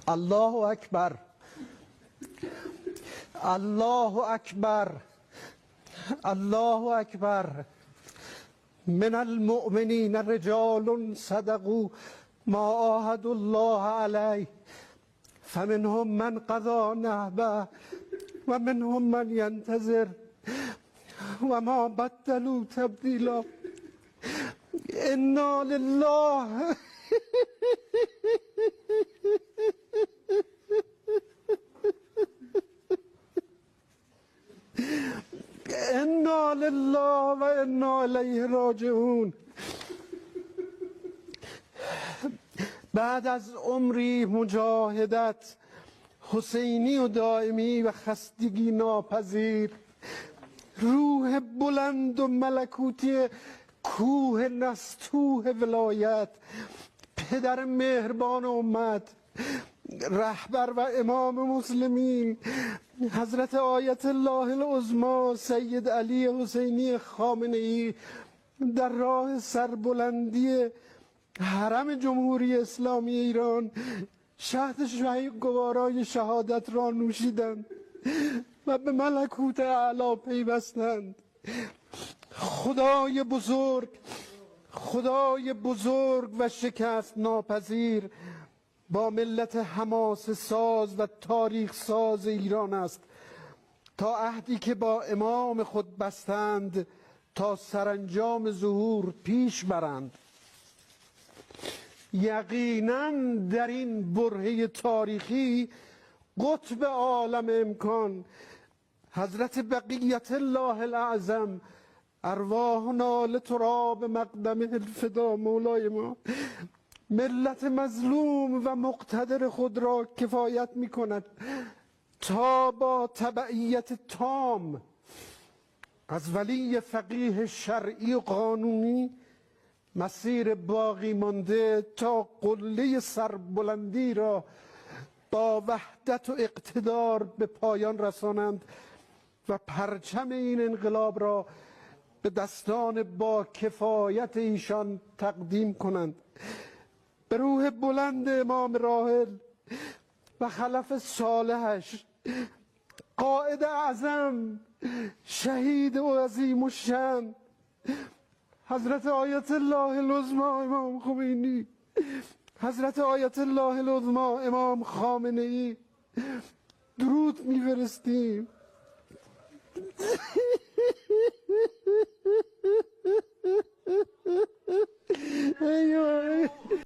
الله اکبر، الله اکبر، الله اکبر. من المؤمنین رجال صدقوا ما عاهدوا الله علیه فمنهم من قضى نحبه و منهم من ینتظر و ما بدلوا تبدیلا. انا لله انا لله و انا الیه راجعون. بعد از عمری مجاهدت حسینی و دائمی و خستگی ناپذیر، روح بلند و ملکوتی کوه نستوه ولایت، پدر مهربان امت، رهبر و امام مسلمین حضرت آیت الله العظمی سید علی حسینی خامنه‌ای در راه سربلندی حرم جمهوری اسلامی ایران شهد گوارای شهادت را نوشیدند و به ملکوت اعلی پیوستند. خدای بزرگ، خدای بزرگ و شکست ناپذیر با ملت حماسه ساز و تاریخ ساز ایران است تا عهدی که با امام خود بستند تا سرانجام ظهور پیش برند. یقینا در این برهه تاریخی قطب عالم امکان حضرت بقیت الله الاعظم ارواحنا لتراب مقدمه الفدا مولای ما ملت مظلوم و مقتدر خود را کفایت می کند تا با تبعیت تام از ولی فقیه شرعی و قانونی مسیر باقی مانده تا قله سربلندی را با وحدت و اقتدار به پایان رسانند و پرچم این انقلاب را به دستان با کفایت ایشان تقدیم کنند. به روح بلند امام راحل و خلف صالحش، قائد اعظم، شهید و عظیم الشأن حضرت آیت الله العظمی امام خمینی، حضرت آیت الله العظمی امام خامنه‌ای درود می‌فرستیم.